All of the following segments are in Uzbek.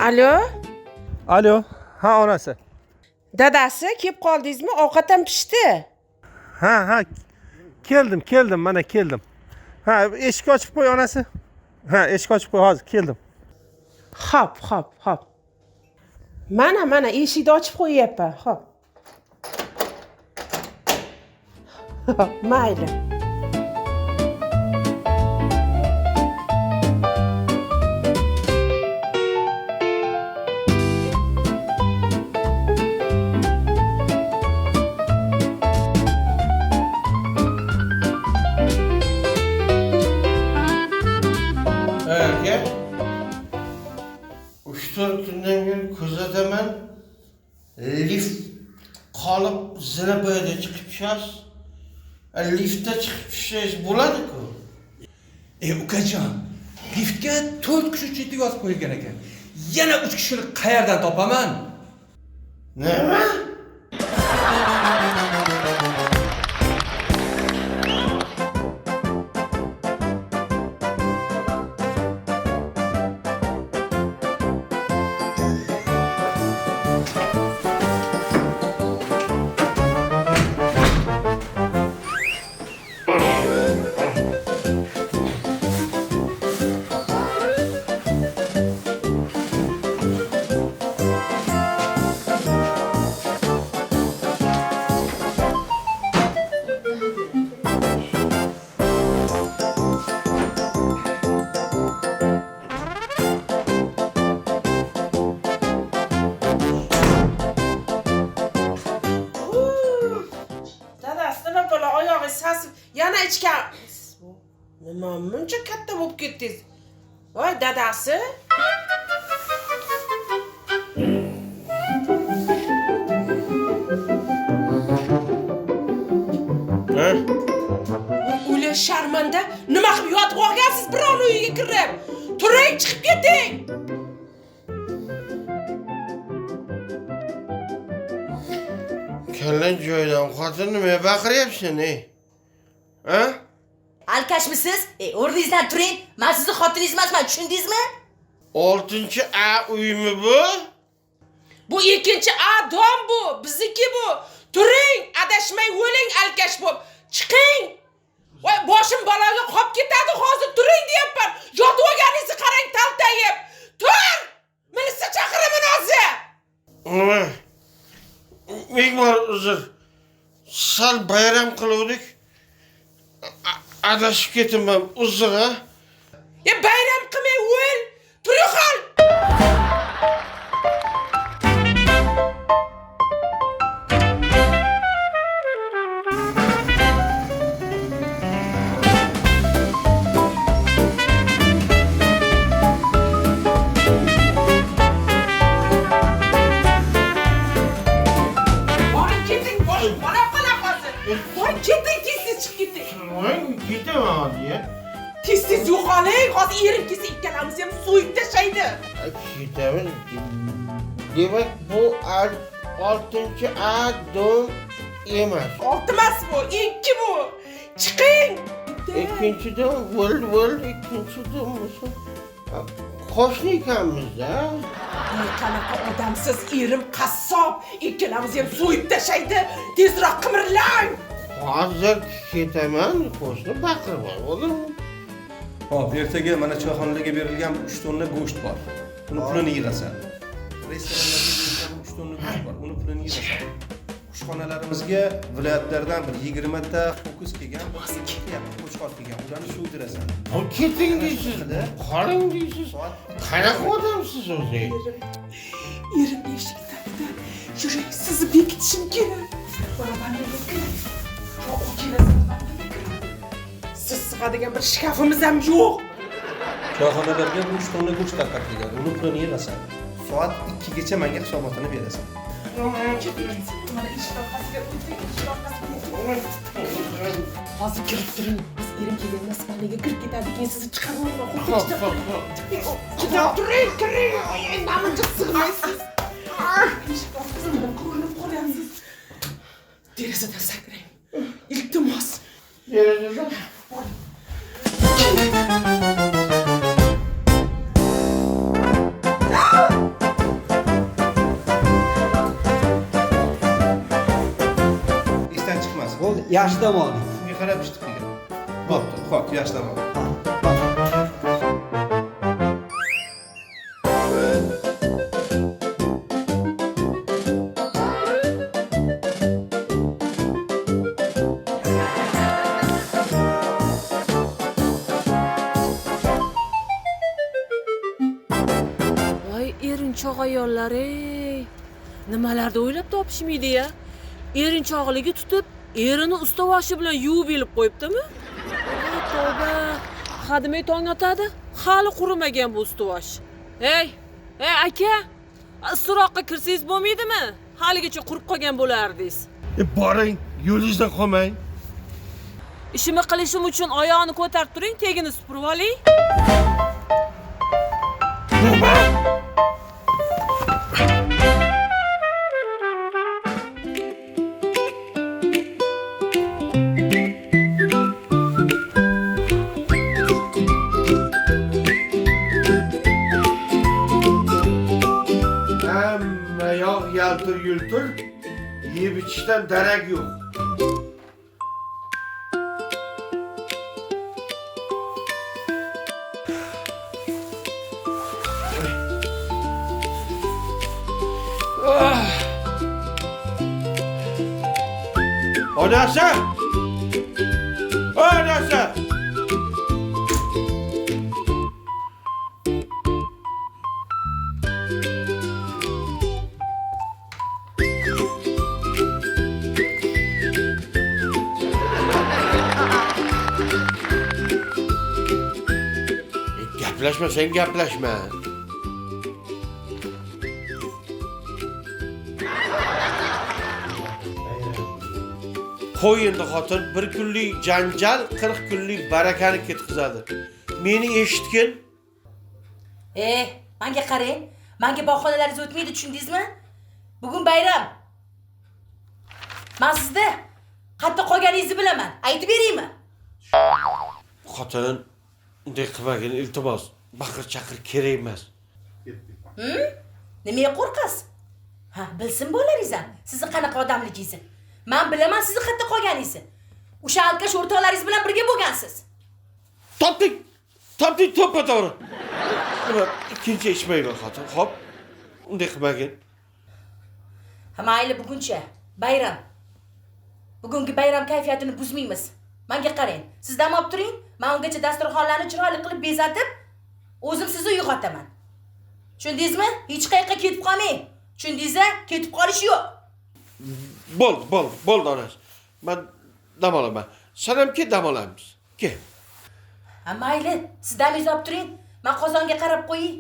Alo? Alo, ha onasi. Dadasi, kelib qoldingizmi? Ovqat ham pishdi. Ha, keldim, mana keldim. Ha, eshik ochib qo'y onasi. Ha, eshik ochib qo'y, hozir keldim. Xo'p. Mana eshikni ochib qo'yapman. Xo'p. Mayli. Aka, 3-4 kundan beri kuzataman, lift qolib zina bo'yida chiqib tushasiz. Liftda chiqib tushish bo'ladi-ku. Ukajon, liftga 4 kishi uchun yozib qo'yilgan ekan. Yana 3 kishini qayerdan topaman? Nima? Dadasi, nima bo'la oyog'i sasib, yana ichgan. Nima buncha katta bo'lib ketdingiz? Voy, dadasi. Ha? Uli sharmanda, nima qilib yotib olgansiz birovning uyiga kirib? Turing, chiqib keting. Kallan joydan xotin nima baqiryapsan, ey? Ha? Alkashmisiz? O'rningizdan turing. Men sizni xotiningiz emasman, tushundingizmi? 6-A uymi bu? Bu ikkinchi adam bu, bizniki bu. Turing, adashmay o'ling alkash bo'lib. Chiqing. Voy, boshim baloga qolib ketadi hozir. Turing deyapman. Yotib olganingizni qarang, taltayib. Tur! Militsiya chaqiraman hozir. Nima? Mehmon uzr. Sal bayram qiluvdik. Adashib ketaman, uzr ha. Ya bayram qilmay o'l. Turing qol. Ketaman ya. Tez yo'qoling, hozir erim kelsa ikkalamiz ham so'yib tashlaydi. Ketaman. Demak bu 6-A dom emas. Oltimas bu, ikki bu. Chiqing. Ikkinchidan bo'l, ikkinchidan bo'lsa qo'shni ekanmiz-da. Ey, qanaqa odamsiz, erim qassob, ikkalamiz ham so'yib tashlaydi. Tezroq qimirlang. Hozir ketaman, qo'shni baqirma, bo'ldimi? Hop, ertaga mana choyxonalarga berilgan 3 tonna go'sht bor. Uni pulini yig'asan. Restoranlarga berilgan 3 tonna go'sht bor. Uni pulini yig'asan. Qushxonalarimizga viloyatlardan bir 20 ta ho'kiz kelgan, qo'chqor kelgan. Ularni so'ydirasan. Keting deysizda, qoling deysiz. Qanaqa odamsiz o'zi? Erim eshik tagida yurak sizib bekitishim kerak. Barabandaga kirib. Siz sig'adigan bir shkafimiz ham yo'q. Choyxonalarga 3 tonna go'sht tarqatilgan. Uni pulini yig'asan. Soat 2 gacha menga hisobotini berasan. Hozir kirib turing. Biz erim kelganda spallaga kirib ketadi, keyin sizni chiqarmayman. Turing, kiring. Namuncha sig'maysiz. Eshik orqasidan ko'rinib qolyapsiz. Derazadan sakrang. Iltimos. Derazadan? Bo'ldi, yaxshi dam oling. Shunga qarab ishni qilgan. Bo'pti, xo'p, yaxshi dam oling. Voy erinchoq ayollar ey. Nimalarda o'ylab topishmaydi-ya? Erinchoqligi tutib, erini ustavoshi bilan yuvib elib qo'yibdimi? Tavba. Xadimay tong otadi, hali qurimagan bu ustavosh. Ey aka, istiroqqa kirsangiz bo'lmaydimi? Haligacha qurib qolgan bo'lardingiz. Boring, yo'lingizdan qolmang. Ishimni qilishim uchun oyoqni ko'tarib turing, tegini supurib oling. Hamma yoq yaltir-yultir, yeb ichishdan darak yo'q. Onasi! Onasi! Gaplashma, sen gaplashma. Qo'y endi xotin, bir kunlik janjal 40 kunlik barakani ketkizadi. Meni eshitgin. Menga qarang. Menga bahonalaringiz o'tmaydi, tushundingizmi? Bugun bayram. Men sizda qayerda qolganingizni bilaman. Aytib beraymi? Xotin, unday qilmagin, iltimos. Baqir-chaqir kerak emas. Nimaga qo'rqasiz? Bilsin bolalaringiz ham sizni qanaqa odamligingizni. Men bilaman sizni qayerda qolganingizni. O'sha alkash o'rtoqlaringiz bilan birga bo'lgansiz. Topdik to'ppa-to'g'ri. Nima, ikkinchi ichmayman xotin. Xo'p, unday qilmagin. Mayli buguncha bayram. Bugungi bayram kayfiyatini buzmaymiz. Menga qarang. Siz dam olib turing. Men ungacha dasturxonlarni chiroyli qilib bezatib, o'zim sizni uyg'otaman. Tushundingizmi? Hech qayerga ketib qolmang. Tushundingizmi? Ketib qolish yo'q. Bo'ldi onasi. Men dam olaman. Sen ham ket, dam olamiz. Kel. Mayli, siz damingizni olib turing. Men qozonga qarab qo'ying.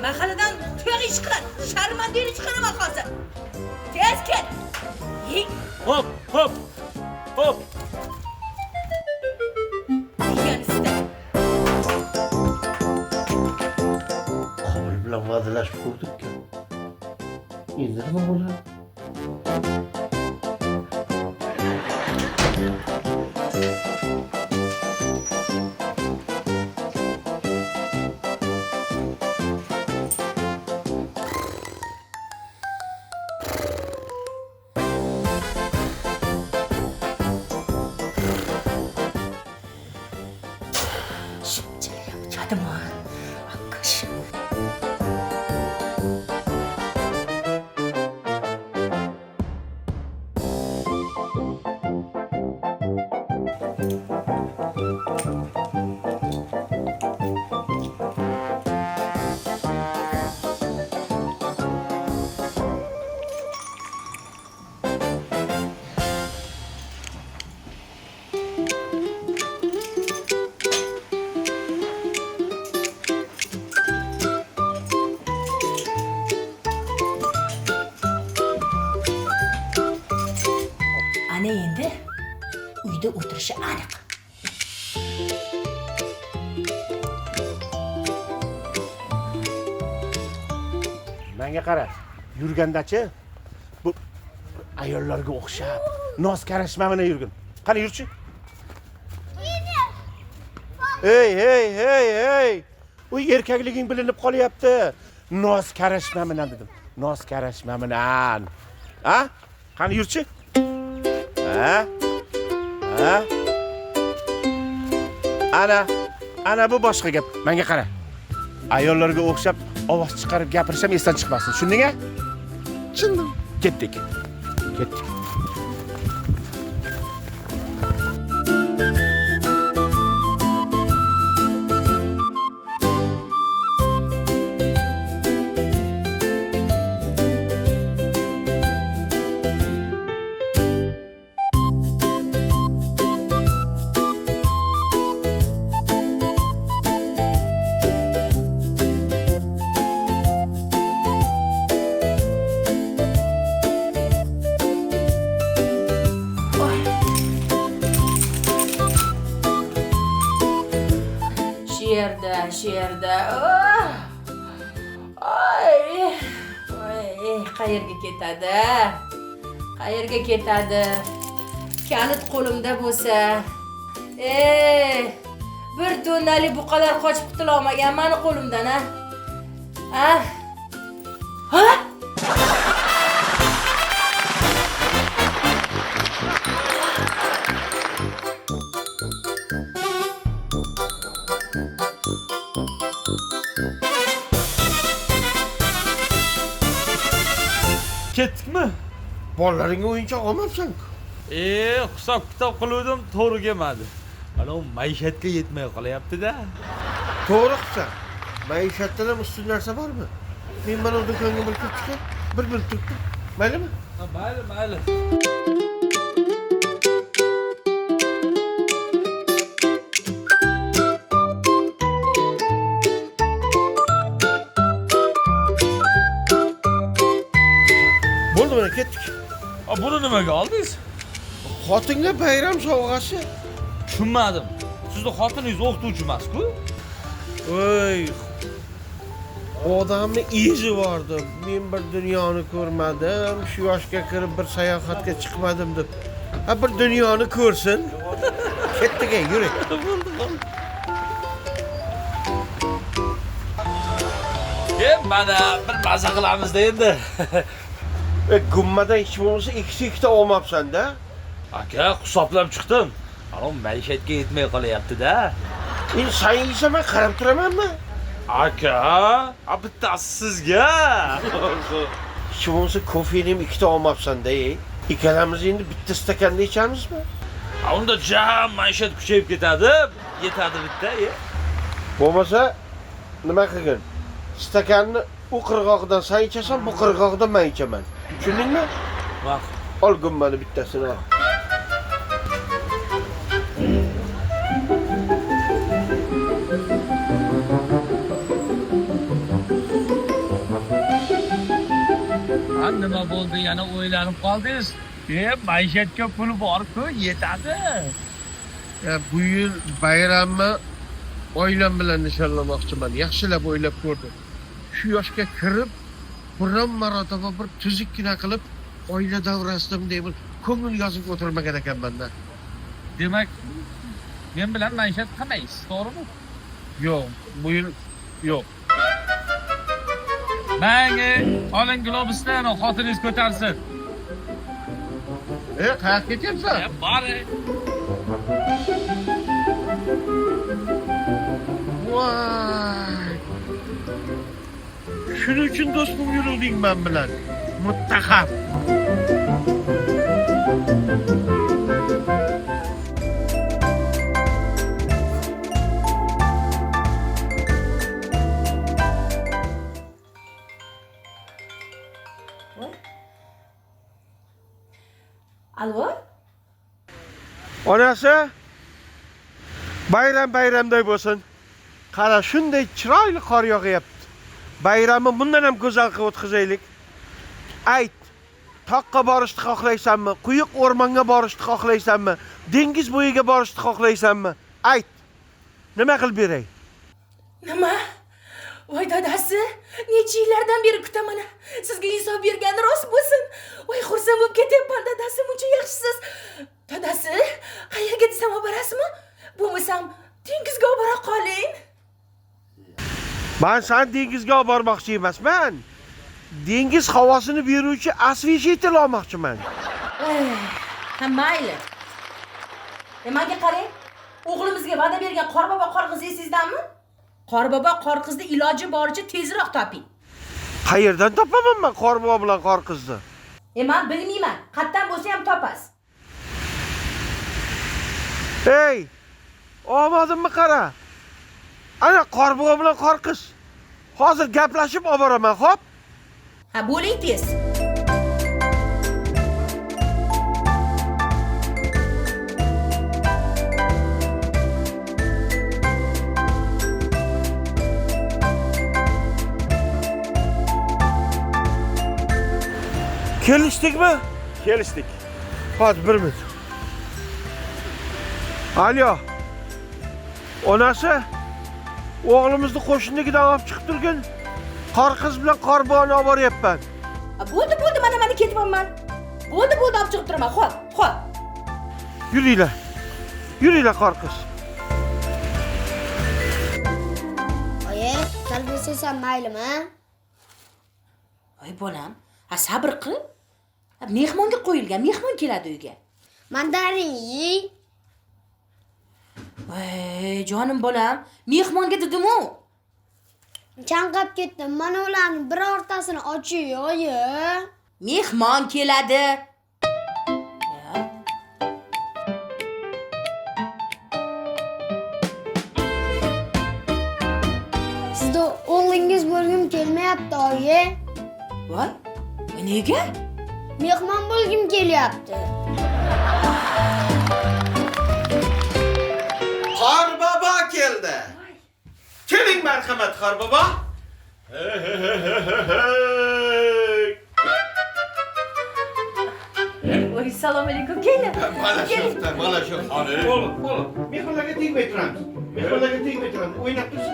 Mahalladan tuyoq chiqar. Sharmandani chiqaraman hozir. Tez kel. Hop. Yani sizda. Qobil bilan va'dalashib ko'rdik-ku. Endi nima bo'ladi? Çadıma. Akış. Ana endi uyda o'tirishi aniq. Menga qara. Yurgandachi bu ayollarga o'xshab noz karashmamini yurgin. Qani yurchi? Hey. U erkakliging bilinib qolyapti. Noz karashmaminan dedim. Noz karashmaminan. Ha? Qani yurchi? Ha? Ana bu boshqa gap. Menga qara. Ayollarga o'xshab ovoz chiqarib gapirsam esdan chiqmasin. Tushunding-a? Tushundim. Ketdik. Sheerda. Qayerga ketadi? Kalit qo'limda bo'lsa. Bir donali bu qadar qochib qutula olmagan meni qo'limdan, ha? Ketdikmi? Bolalaringga o'yinchoq olmabsan-ku. Hisob kitob qiluvdim, to'g'ri kelmadi. Mana u maishatga yetmay qolyapti-da. To'g'ri qilsan. Maishatdan ham ustun narsa bormi? Men mana bu do'konga bir kirib chiqib, bir turibdim. Maylimi? Ha, mayli. Bo'ldi, mana ketdik. Buni nimaga oldingiz? Xotinga bayram sovg'asi. Tushunmadim. Sizni xotiningiz o'qituvchi emas-ku? Voy. Odamni izi bordi. Men bir dunyoni ko'rmadim, shu yoshga kirib bir sayohatga chiqmadim deb. Ha, bir dunyoni ko'rsin. Ketdik, yuring. Mana bir maza qilamiz-da endi. Gummadan hech bo'lmasa ikkita olmabsan-da. Aka, hisoblab chiqdim. Ana maishatga yetmay qolyapti-da. Men sen yeysan men qarab turamanmi? Aka, bittasi sizga. Hech bo'lmasa kofeni ham ikkita olmabsan-da. Ikkalamiz endi bitta stakanda ichamizmi? Unda jam maishat kuchayib ketadi. Yetadi bitta, Bo'lmasa nima qilgin? Stakanni u qirg'og'idan sen ichasan, bu qirg'og'idan men ichaman. Tushundingmi? Vaq. Ol gummani bittasini ol. Nima bo'ldi? Yana o'ylanib qoldingiz? Maishatga pul bor-ku, yetadi. Bu yil bayramni oilam bilan nishonlamoqchiman. Yaxshilab o'ylab ko'rdim. Shu yoshga kirib, biron marotaba bir tuzukkina qilib, oila davrasida bunday bir ko'ngil yozib o'tirmagan ekanman-da. Demak, men bilan maishat qilmaysiz, to'g'rimi? Yo'q, bu yil yo'q. Menga oling globusdan xotiningiz ko'tarsin. Qayerga ketyapsan? Bori. Voy! Shuning uchun do'stim yuruvding men bilan. Muttaham. Allo? Onasi bayramday bo'lsin. Qara, shunday chiroyli qor yog'yapti. Bayramni bundan ham go'zal qilib o'tkazaylik. Ayt, toqqa borishni xohlaysanmi? Quyuq o'rmonga borishni xohlaysanmi? Dengiz bo'yiga borishni xohlaysanmi? Ayt. Nima qilib beray? Nima? Voy dadasi. Dadasi, necha yillardan beri kutaman. Sizga insof bergani rost bo'lsin. Voy, xursand bo'lib ketyapman, dadasi, buncha yaxshisiz. Dadasi, qayerga desam olib borasizmi? Bo'lmasam dengizga olib bora qoling. Men seni dengizga olib bormoqchi emasman. Dengiz havosini beruvchi освежитель olmoqchiman. Ha, mayli. Menga qarang. O'g'limizga va'da bergan Qorbobo qorqiz esingizdanmi? Qorbobo qorqizni iloji boricha tezroq toping. Qayerdan topaman men Qorbobo bilan qorqizni? Men bilmayman. Qayerdan bo'lsa ham topasiz. Hey! Omadimmi qara. Ana Qorbobo bilan qorqiz. Hozir gaplashib olib boraman, xo'p? Ha, bo'ling tez. Kelishdikmi? Kelishdik. Hozir bir minut. Alo. Onasi o'g'limizni qo'shnikidan olib chiqib turgan qorqiz bilan Qorboboni olib boryapman. Bo'ldi, mana ketyapman. Bo'ldi, olib chiqib turaman. Xo'p. Yuringlar. Yuringlar qorqiz. Oyi, sal bo'lsa maylimi? Voy bolam, sabr qil. Mehmonga qo'yilgan, mehmon keladi uyga. Mandarin yeng. Voy, jonim bolam, mehmonga dedim-ku. Chanqab ketdim. Mana ularning birortasini ochiy, oyi. Mehmon keladi. Sizda o'g'lingiz bo'lgim kelmayapti, oyi. Voy, nega? Mehmon bo'lgim kelyapti. Qorbobo keldi. Keling marhamat Qorbobo. Voy, salom alaykum. Keling. Mana shu. Bo'lib. Mehmonlarga tegmay turamiz. O'ynab tursin.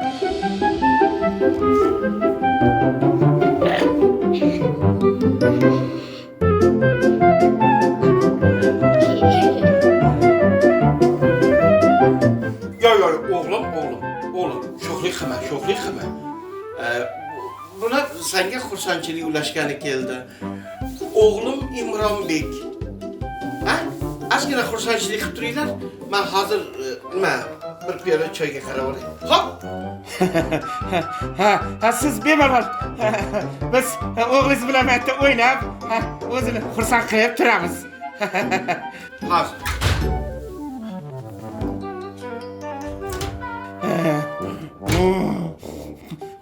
O'g'lim, sho'xlik qilma. Buni senga xursandchilik ulashgani keldi. O'g'lim Imronbek. Ha? Ozgina xursandchilik qilib turinglar. Men hozir bir piyola choyga qarab olay. Xo'p? Ha, siz bemalol. Biz o'g'lingiz bilan bitta o'ynab, o'zini xursand qilib turamiz. Hozir.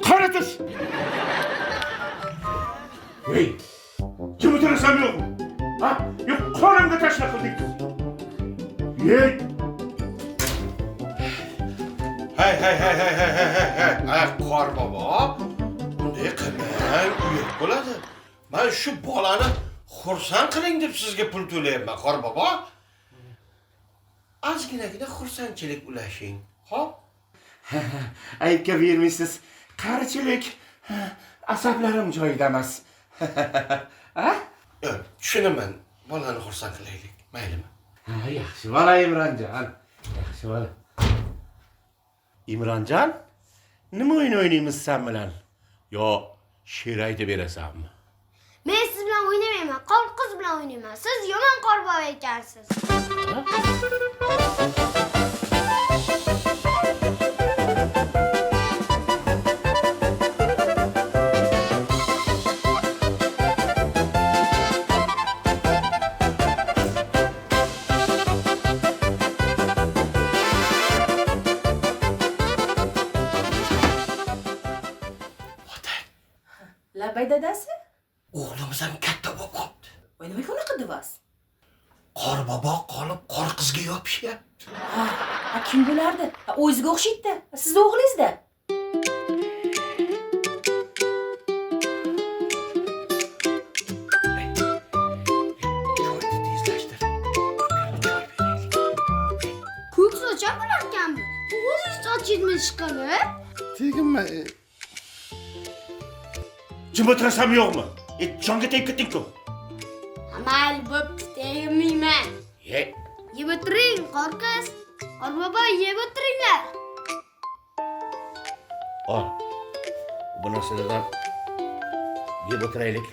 Qara tush. Hey. Kim o'tirasan yo'qmi? Ha? Yo'q, qo'limga tashla qildik. Hey. Hey, Qorbobo. Bunday qilmang, uyat bo'ladi. Men shu bolani xursand qiling deb sizga pul to'layapman, Qorbobo. Ozginagina xursandchilik ulashing. Xo'p? Aytga bermaysiz. Qarichilik asablarim joyida emas. Ha? Tushunaman. Bolani xursand qilaylik, maylimi? Ha, yaxshi bola Imronjon. Yaxshi bola. Imronjon, nima o'yin o'ynaymiz sen bilan? Yo, she'r aytib berasanmi? Men siz bilan o'ynamayman, qorqiz bilan o'ynayman. Siz yomon Qorbobo ekansiz. Labay dadasi? O'g'limiz ham katta bo'lib qopti. Voy, nimaga unaqa deyapsiz? Qorbobo qolib qorqizga yopishyapti. Ha, kim bo'lardi? O'ziga o'xshaydi. Siz o'g'lingizda. Choyni tezlashtir. Ko'k sochar bo'larkanmi? Bu o'zingiz sochingizmi ishqilib? Tegma. Jim o'tirasam yo'qmi? Jonga tegib ketding-ku. Mayli bo'pti, yemeyman. Ye, Yeb o'tiring, qorqiz. Qorbobo, yeb o'tiringlar. ol. Bu narsalardan yeb o'tiraylik.